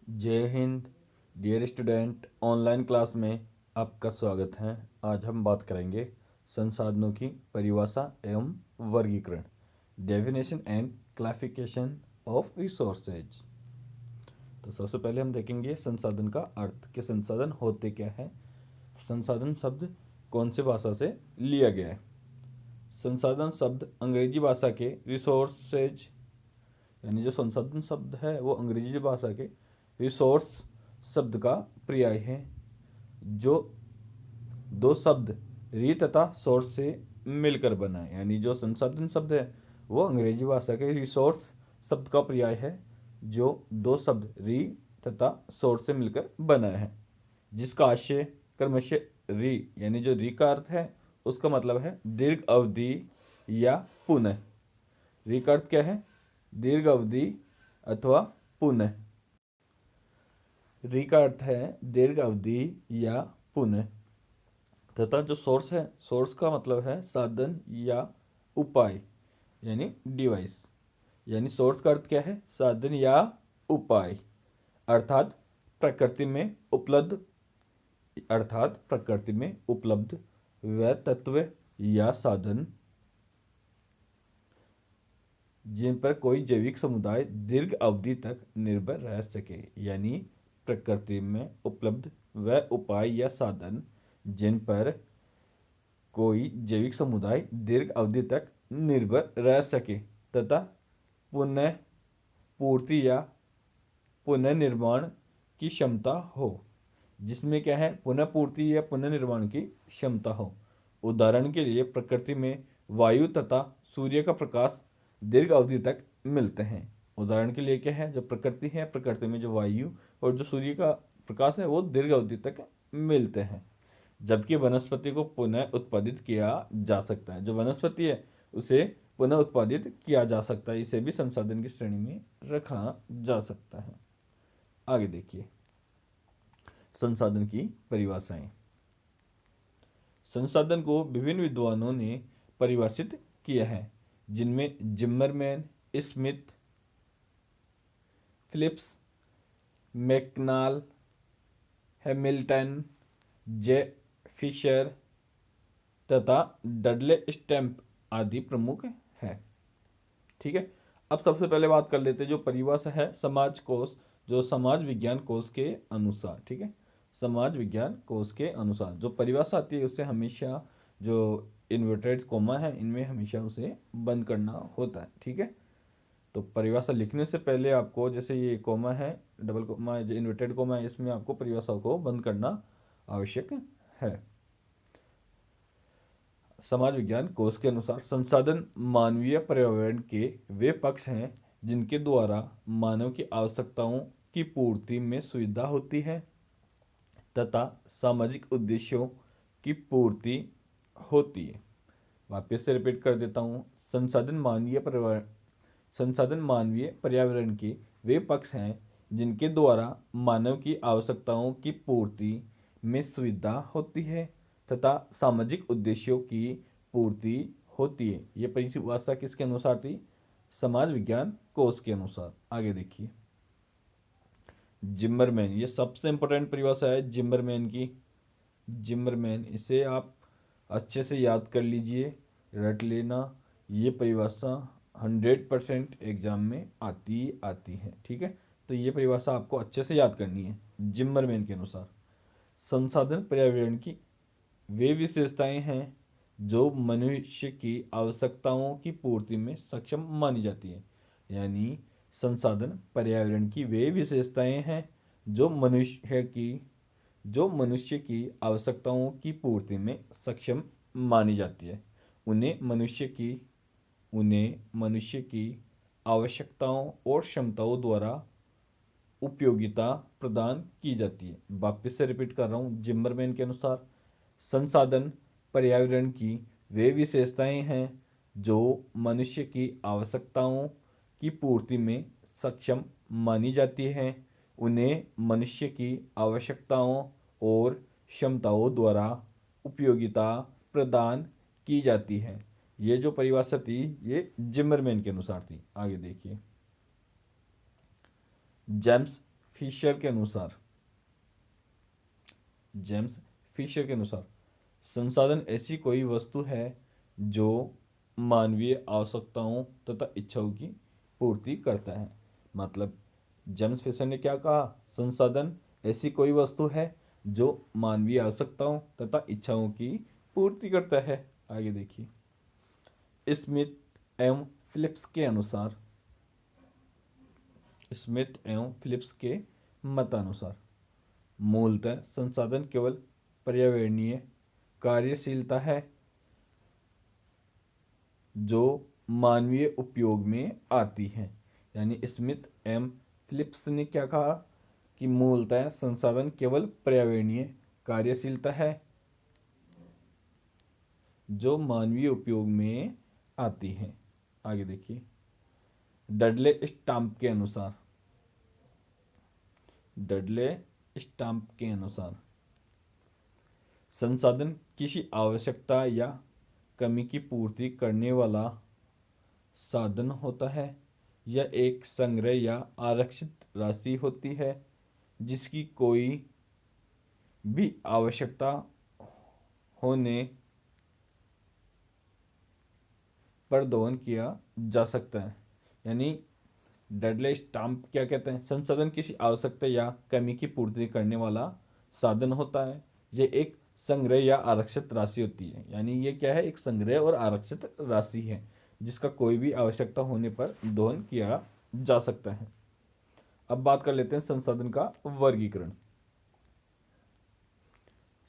जय हिंद। Dear student, online class में आपका स्वागत है। आज हम बात करेंगे संसाधनों की परिभाषा एवं वर्गीकरण, definition and classification of resources. तो सबसे पहले हम देखेंगे संसाधन का अर्थ कि संसाधन होते क्या है। संसाधन शब्द कौन से भाषा से लिया गया है। संसाधन शब्द अंग्रेजी भाषा के रिसोर्सेज यानी जो संसाधन शब्द है वो अंग्रेजी भाषा के रिसोर्स शब्द का पर्याय है। जो दो शब्द री तथा सोर्स से मिलकर बना है, यानी जो संसाधन शब्द है वो अंग्रेजी भाषा के रिसोर्स शब्द का पर्याय है जो दो शब्द री तथा सोर्स से मिलकर बना है, जिसका आशय क्रमशः री यानी जो री का अर्थ है उसका मतलब है दीर्घ अवधि या पुनः। री का अर्थ क्या है? दीर्घ अवधि अथवा पुनः। री का अर्थ है दीर्घ अवधि या पुनः। तथा जो सोर्स है, सोर्स का मतलब है साधन या उपाय यानी डिवाइस। यानी सोर्स का अर्थ क्या है? साधन या उपाय। अर्थात प्रकृति में उपलब्ध वह तत्व या साधन जिन पर कोई जैविक समुदाय दीर्घ अवधि तक निर्भर रह सके। यानी प्रकृति में उपलब्ध वह उपाय या साधन जिन पर कोई जैविक समुदाय दीर्घ अवधि तक निर्भर रह सके तथा पुनः पूर्ति या पुनर्निर्माण की क्षमता हो। जिसमें क्या है? पुनः पूर्ति या पुनर्निर्माण की क्षमता हो। उदाहरण के लिए प्रकृति में वायु तथा सूर्य का प्रकाश दीर्घ अवधि तक मिलते हैं। उदाहरण के लिए क्या है? जो प्रकृति है, प्रकृति में जो वायु और जो सूर्य का प्रकाश है वो दीर्घ अवधि तक मिलते हैं। जबकि वनस्पति को पुनः उत्पादित किया जा सकता है। जो वनस्पति है उसे पुनः उत्पादित किया जा सकता है, इसे भी संसाधन की श्रेणी में रखा जा सकता है। आगे देखिए संसाधन की परिभाषाएं। संसाधन को विभिन्न विद्वानों ने परिभाषित किया है, जिनमें जिम्मरमैन, स्मिथ, फिलिप्स, मैकनाल, हैमिल्टन, जे फिशर तथा डडले स्टैम्प आदि प्रमुख है। ठीक है, अब सबसे पहले बात कर लेते हैं जो परिभाषा है समाज कोश, जो समाज विज्ञान कोश के अनुसार। ठीक है, समाज विज्ञान कोश के अनुसार जो परिभाषा आती है उसे हमेशा जो इन्वर्टेड कोमा है इनमें हमेशा उसे बंद करना होता है। ठीक है, तो परिभाषा लिखने से पहले आपको, जैसे ये कोमा है, डबल कोमा जो इन्वर्टेड कोमा है, इसमें आपको परिभाषाओं को बंद करना आवश्यक है। समाज विज्ञान कोश के अनुसार संसाधन मानवीय पर्यावरण के वे पक्ष हैं जिनके द्वारा मानव की आवश्यकताओं की पूर्ति में सुविधा होती है तथा सामाजिक उद्देश्यों की पूर्ति होती है। वापस से रिपीट कर देता हूँ। संसाधन मानवीय पर्यावरण के वे पक्ष हैं जिनके द्वारा मानव की आवश्यकताओं की पूर्ति में सुविधा होती है तथा सामाजिक उद्देश्यों की पूर्ति होती है। ये परिभाषा किसके अनुसार थी? समाज विज्ञान कोश के अनुसार। आगे देखिए जिम्मरमैन, ये सबसे इंपॉर्टेंट परिभाषा है जिम्मरमैन की। जिम्मरमैन, इसे आप अच्छे से याद कर लीजिए, रट लेना। ये परिभाषा 100% एग्जाम में आती है। ठीक है, तो ये परिभाषा आपको अच्छे से याद करनी है। जिम्मरमैन के अनुसार संसाधन पर्यावरण की वे विशेषताएं हैं जो मनुष्य की आवश्यकताओं की पूर्ति में सक्षम मानी जाती है। यानी संसाधन पर्यावरण की वे विशेषताएं हैं जो मनुष्य की आवश्यकताओं की पूर्ति में सक्षम मानी जाती है। उन्हें मनुष्य की आवश्यकताओं और क्षमताओं द्वारा उपयोगिता प्रदान की जाती है। वापस से रिपीट कर रहा हूँ। जिम्मरमैन के अनुसार संसाधन पर्यावरण की वे विशेषताएं हैं जो मनुष्य की आवश्यकताओं की पूर्ति में सक्षम मानी जाती हैं। उन्हें मनुष्य की आवश्यकताओं और क्षमताओं द्वारा उपयोगिता प्रदान की जाती है। ये जो परिभाषा थी ये जिम्मरमैन के अनुसार थी। आगे देखिए जेम्स फिशर के अनुसार जेम्स फिशर के अनुसार संसाधन ऐसी कोई वस्तु है जो मानवीय आवश्यकताओं तथा इच्छाओं की पूर्ति करता है। मतलब जेम्स फिशर ने क्या कहा, संसाधन ऐसी कोई वस्तु है जो मानवीय आवश्यकताओं तथा इच्छाओं की पूर्ति करता है। आगे देखिए, स्मिथ एवं फिलिप्स के अनुसार, स्मिथ एवं फिलिप्स के मतानुसार मूलतः संसाधन केवल पर्यावरणीय कार्यशीलता है जो मानवीय उपयोग में आती है। यानी स्मिथ एम फिलिप्स ने क्या कहा कि मूलतः संसाधन केवल पर्यावरणीय कार्यशीलता है जो मानवीय उपयोग में आती है। आगे देखिए, डडले स्टाम्प के अनुसार, डडले स्टाम्प के अनुसार संसाधन किसी आवश्यकता या कमी की पूर्ति करने वाला साधन होता है। यह एक संग्रह या आरक्षित राशि होती है जिसकी कोई भी आवश्यकता होने पर दोहन किया जा सकता है। यानी डडले स्टाम्प क्या कहते हैं, संसाधन किसी आवश्यकता या कमी की पूर्ति करने वाला साधन होता है। यह एक संग्रह या आरक्षित राशि होती है। यानी ये क्या है, एक संग्रह और आरक्षित राशि है जिसका कोई भी आवश्यकता होने पर दोहन किया जा सकता है। अब बात कर लेते हैं संसाधन का वर्गीकरण।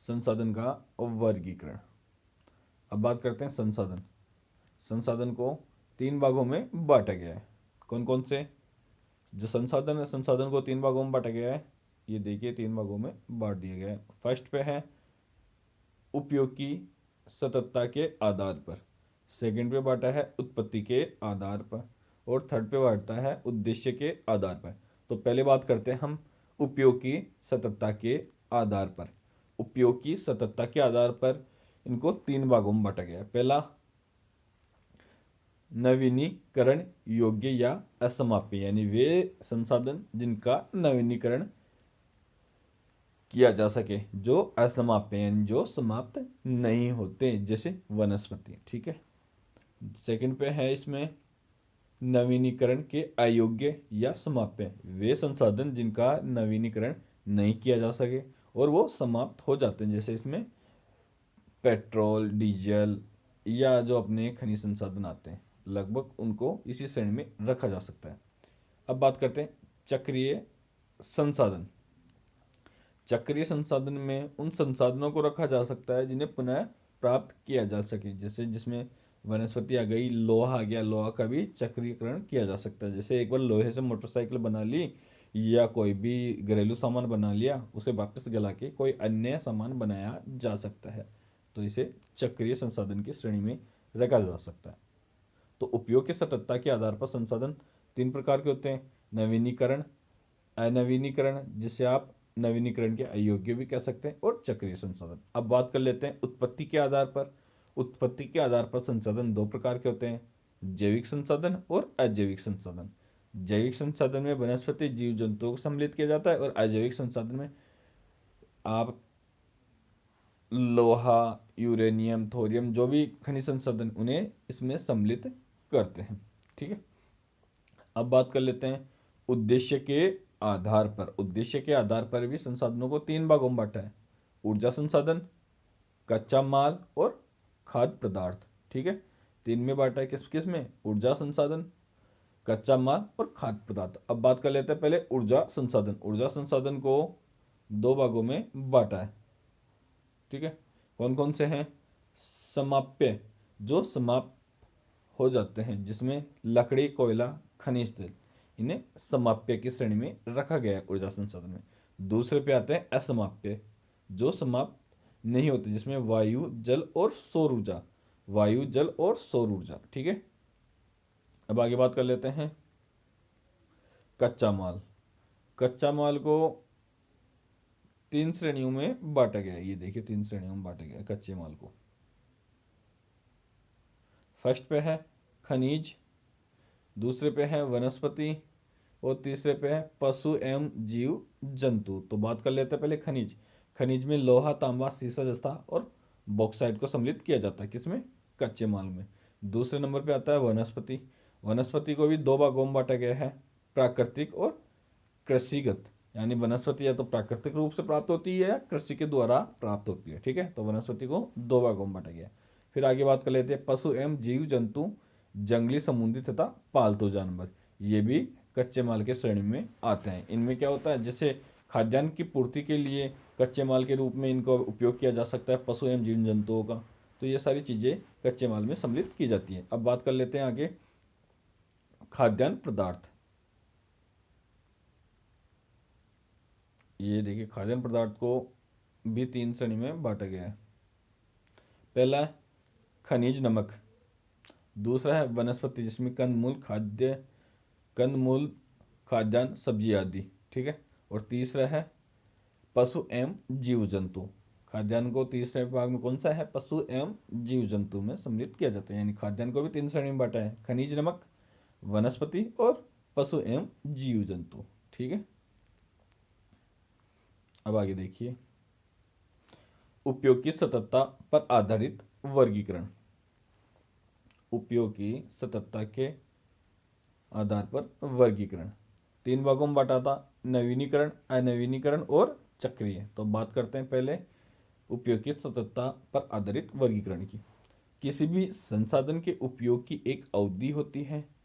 संसाधन का वर्गीकरण, अब बात करते हैं संसाधन। संसाधन को 3 भागों में बांटा गया है। कौन कौन से जो संसाधन है, संसाधन को 3 भागों में बांटा गया है। ये देखिए 3 भागों में बांट दिया गया है। फर्स्ट पे है उपयोग की सततता के आधार पर, सेकंड पे बांटा है उत्पत्ति के आधार पर, और थर्ड पे बांटा है उद्देश्य के आधार पर। तो पहले बात करते हैं हम उपयोग की सततता के आधार पर। उपयोग की सततता के आधार पर इनको 3 भागों में बांटा गया है। पहला नवीनीकरण योग्य या असमाप्य, यानी वे संसाधन जिनका नवीनीकरण किया जा सके, जो असमाप्य यानी जो समाप्त नहीं होते, जैसे वनस्पति। ठीक है। सेकंड पे है इसमें नवीनीकरण के अयोग्य या समाप्य, वे संसाधन जिनका नवीनीकरण नहीं किया जा सके और वो समाप्त हो जाते हैं, जैसे इसमें पेट्रोल, डीजल या जो अपने खनिज संसाधन आते हैं, लगभग उनको इसी श्रेणी में रखा जा सकता है। अब बात करते हैं चक्रीय संसाधन। चक्रीय संसाधन में उन संसाधनों को रखा जा सकता है जिन्हें पुनः प्राप्त किया जा सके, जैसे जिसमें वनस्पति आ गई, लोहा आ गया, लोहा का भी चक्रीकरण किया जा सकता है। जैसे एक बार लोहे से मोटरसाइकिल बना ली या कोई भी घरेलू सामान बना लिया, उसे वापस गला के कोई अन्य सामान बनाया जा सकता है, तो इसे चक्रीय संसाधन की श्रेणी में रखा जा सकता है। तो उपयोग की सततता के आधार पर संसाधन 3 प्रकार के होते हैं, नवीनीकरण, अनवीनीकरण जिसे आप नवीनीकरण के अयोग्य भी कह सकते हैं, और चक्रीय संसाधन। अब बात कर लेते हैं उत्पत्ति के आधार पर। उत्पत्ति के आधार पर संसाधन 2 प्रकार के होते हैं, जैविक संसाधन और अजैविक संसाधन। जैविक संसाधन में वनस्पति जीव जंतुओं को सम्मिलित किया जाता है, और अजैविक संसाधन में आप लोहा, यूरेनियम, थोरियम, जो भी खनिज संसाधन, उन्हें इसमें सम्मिलित करते हैं। ठीक है। अब बात कर लेते हैं उद्देश्य के आधार पर। उद्देश्य के आधार पर भी संसाधनों को 3 भागों में बांटा है, ऊर्जा संसाधन, कच्चा माल और खाद्य पदार्थ। ठीक है, 3 में बांटा है। किस किस में, ऊर्जा संसाधन, कच्चा माल और खाद्य पदार्थ। अब बात कर लेते हैं पहले ऊर्जा संसाधन। ऊर्जा संसाधन को 2 भागों में बांटा है। ठीक है, कौन कौन से हैं, समाप्य, जो समाप्त हो जाते हैं, जिसमें लकड़ी, कोयला, खनिज तेल, इन्हें समाप्य की श्रेणी में रखा गया है ऊर्जा संसाधन में। दूसरे पे आते हैं असमाप्य, जो समाप्त नहीं होते, जिसमें वायु, जल और सौर ऊर्जा, वायु, जल और सौर ऊर्जा। ठीक है। अब आगे बात कर लेते हैं कच्चा माल। कच्चा माल को 3 श्रेणियों में बांटा गया है। ये देखिए 3 श्रेणियों में बांटा गया है कच्चे माल को। फर्स्ट पे है खनिज, दूसरे पे है वनस्पति, और तीसरे पे है पशु एवं जीव जंतु। तो बात कर लेते हैं पहले खनिज। खनिज में लोहा, तांबा, सीसा, जस्ता और बॉक्साइट को सम्मिलित किया जाता है, किसमें? कच्चे माल में। दूसरे नंबर पे आता है वनस्पति। वनस्पति को भी दो भागों में बांटा गया है, प्राकृतिक और कृषिगत। यानी वनस्पति या तो प्राकृतिक रूप से प्राप्त होती है या कृषि के द्वारा प्राप्त होती है, ठीक है। तो वनस्पति को दो भागों में बांटा गया है। फिर आगे बात कर लेते हैं पशु एवं जीव जंतु, जंगली, समुद्री तथा पालतू जानवर। ये भी कच्चे माल के श्रेणी में आते हैं। इनमें क्या होता है, जैसे खाद्यान्न की पूर्ति के लिए कच्चे माल के रूप में इनका उपयोग किया जा सकता है, पशु एवं जीव जंतुओं का। तो ये सारी चीज़ें कच्चे माल में सम्मिलित की जाती हैं। अब बात कर लेते हैं आगे खाद्यान्न पदार्थ। ये देखिए खाद्यान्न पदार्थ को भी तीन श्रेणी में बांटा गया है। पहला है खनिज नमक, दूसरा है वनस्पति जिसमें कंदमूल, खाद्यान्न, सब्जी आदि, ठीक है। और तीसरा है पशु एवं जीव जंतु। खाद्यान्न को तीसरे भाग में कौन सा है, पशु एवं जीव जंतु में सम्मिलित किया जाता है। यानी खाद्यान्न को भी तीन श्रेणी में बांटा है, खनिज नमक, वनस्पति और पशु एवं जीव जंतु, ठीक है। अब आगे देखिए उपयोग की सततता पर आधारित वर्गीकरण। उपयोग की सततता के आधार पर वर्गीकरण तीन भागों में बांटा था, नवीनीकरण, अनवीनीकरण और चक्रीय। तो बात करते हैं पहले उपयोग की सततता पर आधारित वर्गीकरण की। किसी भी संसाधन के उपयोग की एक अवधि होती है।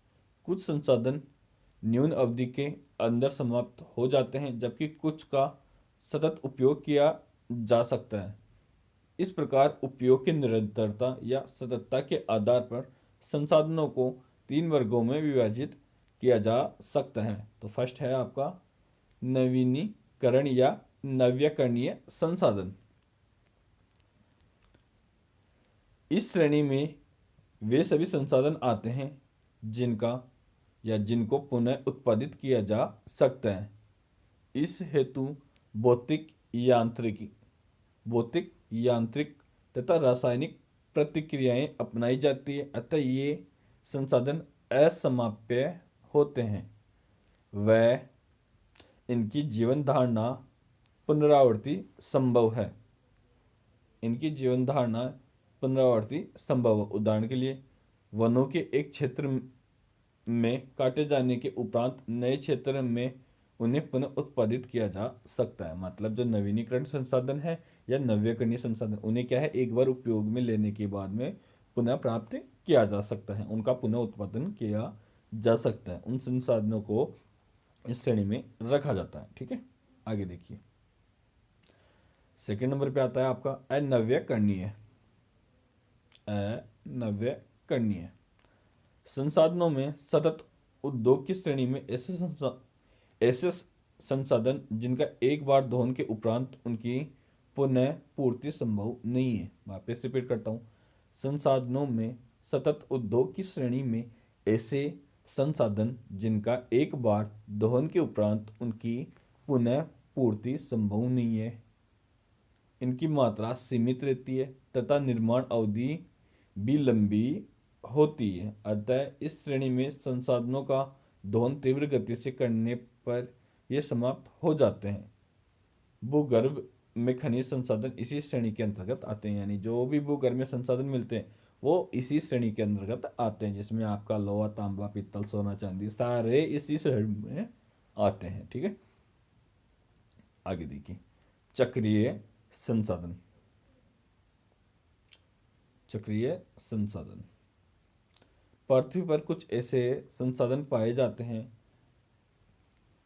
कुछ संसाधन न्यून अवधि के अंदर समाप्त हो जाते हैं, जबकि कुछ का सतत उपयोग किया जा सकता है। इस प्रकार उपयोग की निरंतरता या सततता के आधार पर संसाधनों को तीन वर्गों में विभाजित किया जा सकता है। तो फर्स्ट है आपका नवीनीकरण या नव्यकरणीय संसाधन। इस श्रेणी में वे सभी संसाधन आते हैं जिनको पुनः उत्पादित किया जा सकता है। इस हेतु भौतिक, यांत्रिक तथा रासायनिक प्रतिक्रियाएं अपनाई जाती है, अतः ये संसाधन असमाप्य होते हैं। वह इनकी जीवन धारणा पुनरावृत्ति संभव है। उदाहरण के लिए वनों के एक क्षेत्र में काटे जाने के उपरांत नए क्षेत्र में उन्हें पुनः उत्पादित किया जा सकता है। मतलब जो नवीनीकरण संसाधन है या नव्यकरणीय संसाधन, उन्हें क्या है, एक बार उपयोग में लेने के बाद में पुनः प्राप्त किया जा सकता है, उनका पुनः उत्पादन किया जा सकता है। उन संसाधनों को इस श्रेणी में रखा जाता है, ठीक है। आगे देखिए सेकंड नंबर पे आता है आपका अनव्यकरणीय। संसाधनों में सतत उद्योग की श्रेणी में ऐसे संसाधन जिनका एक बार दोहन के उपरांत उनकी पुनः पूर्ति संभव नहीं है। वापस रिपीट करता हूँ, संसाधनों में सतत उद्योग की श्रेणी में ऐसे संसाधन जिनका एक बार दोहन के उपरांत उनकी पुनः पूर्ति संभव नहीं है, इनकी मात्रा सीमित रहती है तथा निर्माण अवधि भी लंबी होती है। अतः इस श्रेणी में संसाधनों का दोहन तीव्र गति से करने पर ये समाप्त हो जाते हैं। भूगर्भ में खनिज संसाधन इसी श्रेणी के अंतर्गत आते हैं। यानी जो भी भूगर्भ में संसाधन मिलते हैं वो इसी श्रेणी के अंतर्गत आते हैं, जिसमें आपका लोहा, तांबा, पीतल, सोना, चांदी सारे इसी श्रेणी में आते हैं, ठीक है। आगे देखिए चक्रीय संसाधन। पृथ्वी पर कुछ ऐसे संसाधन पाए जाते हैं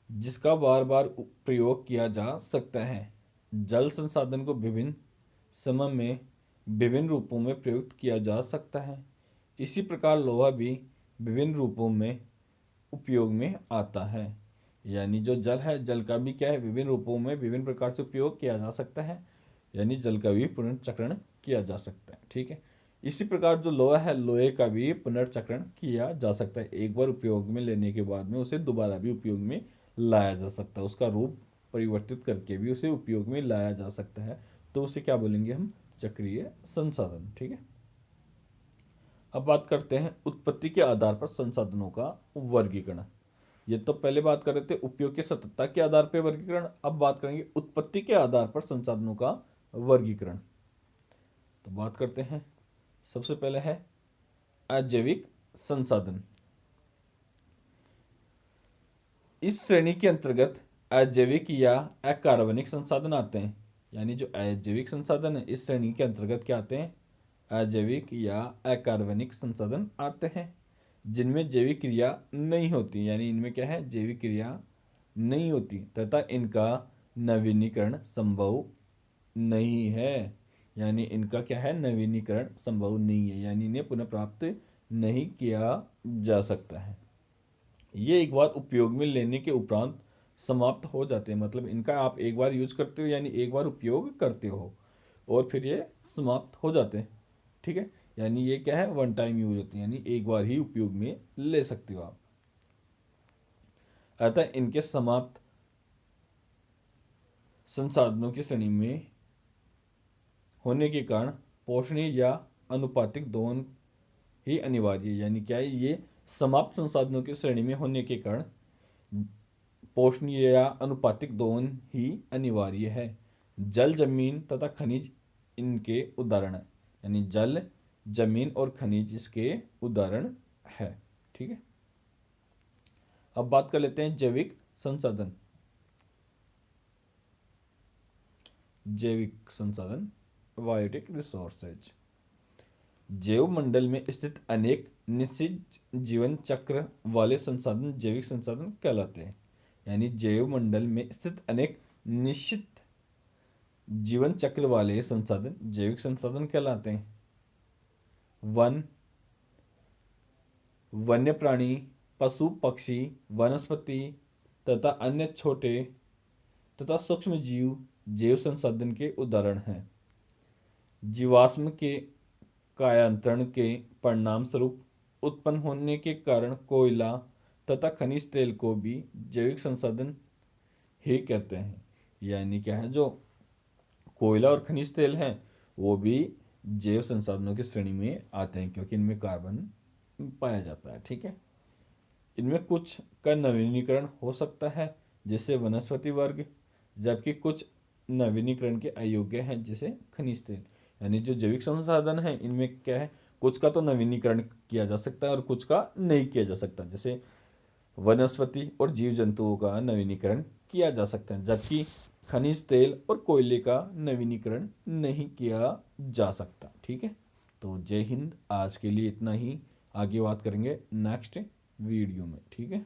जिसका बार बार प्रयोग किया जा सकता है। जल संसाधन को विभिन्न समय में विभिन्न रूपों में प्रयुक्त किया जा सकता है। इसी प्रकार लोहा भी विभिन्न रूपों में उपयोग में आता है। यानी जो जल है, जल का भी क्या है, विभिन्न रूपों में विभिन्न प्रकार से उपयोग किया जा सकता है। यानी जल का भी पुनर्चक्रण किया जा सकता है, ठीक है। इसी प्रकार जो लोहा है, लोहे का भी पुनर्चक्रण किया जा सकता है। एक बार उपयोग में लेने के बाद में उसे दोबारा भी उपयोग में लाया जा सकता है, उसका रूप परिवर्तित करके भी उसे उपयोग में लाया जा सकता है। तो उसे क्या बोलेंगे हम, चक्रीय संसाधन, ठीक है। अब बात करते हैं उत्पत्ति के आधार पर संसाधनों का वर्गीकरण। ये तो पहले बात कर रहे थे उपयोग की सततता के आधार पर वर्गीकरण, अब बात करेंगे उत्पत्ति के आधार पर संसाधनों का वर्गीकरण। तो बात करते हैं, सबसे पहले है अजैविक संसाधन। इस श्रेणी के अंतर्गत अजैविक या अकार्बनिक संसाधन आते हैं। यानी जो अजैविक संसाधन है इस श्रेणी के अंतर्गत क्या आते हैं, अजैविक या अकार्बनिक संसाधन आते हैं, जिनमें जैविक क्रिया नहीं होती। यानी इनमें क्या है, जैविक क्रिया नहीं होती तथा इनका नवीनीकरण संभव नहीं है। यानी इनका क्या है, नवीनीकरण संभव नहीं है, यानी इन्हें पुनः प्राप्त नहीं किया जा सकता है। ये एक बार उपयोग में लेने के उपरांत समाप्त हो जाते हैं। मतलब इनका आप एक बार यूज करते हो, यानी एक बार उपयोग करते हो और फिर ये समाप्त हो जाते हैं। ठीक है, यानी ये क्या है, वन टाइम यूज होती है, यानी एक बार ही उपयोग में ले सकते हो आप। अतः इनके समाप्त संसाधनों की श्रेणी में होने के कारण पोषणीय या अनुपातिक दोहन ही अनिवार्य है। यानी क्या है, ये समाप्त संसाधनों की श्रेणी में होने के कारण पोषणीय या अनुपातिक दोहन ही अनिवार्य है। जल, जमीन तथा खनिज इनके उदाहरण है। यानी जल, जमीन और खनिज इसके उदाहरण है। ठीक है, अब बात कर लेते हैं जैविक संसाधन। जैविक संसाधन, बायोटिक रिसोर्सेज। जैव मंडल में स्थित अनेक निश्चित जीवन चक्र वाले संसाधन जैविक संसाधन कहलाते हैं। यानी जैव मंडल में स्थित अनेक निश्चित जीवन चक्र वाले संसाधन जैविक संसाधन कहलाते हैं। वन, वन्य प्राणी, पशु पक्षी, वनस्पति तथा अन्य छोटे तथा सूक्ष्म जीव जैव संसाधन के उदाहरण हैं। जीवाश्म के कायांतरण के परिणाम स्वरूप उत्पन्न होने के कारण कोयला तथा खनिज तेल को भी जैविक संसाधन ही कहते हैं। यानी क्या है, जो कोयला और खनिज तेल हैं वो भी जैव संसाधनों की श्रेणी में आते हैं, क्योंकि इनमें कार्बन पाया जाता है। ठीक है, इनमें कुछ का नवीनीकरण हो सकता है जैसे वनस्पति वर्ग, जबकि कुछ नवीनीकरण के अयोग्य हैं जैसे खनिज तेल। यानी जो जैविक संसाधन है इनमें क्या है, कुछ का तो नवीनीकरण किया जा सकता है और कुछ का नहीं किया जा सकता। जैसे वनस्पति और जीव जंतुओं का नवीनीकरण किया जा सकता है, जबकि खनिज तेल और कोयले का नवीनीकरण नहीं किया जा सकता। ठीक है, तो जय हिंद, आज के लिए इतना ही। आगे बात करेंगे नेक्स्ट वीडियो में। ठीक है।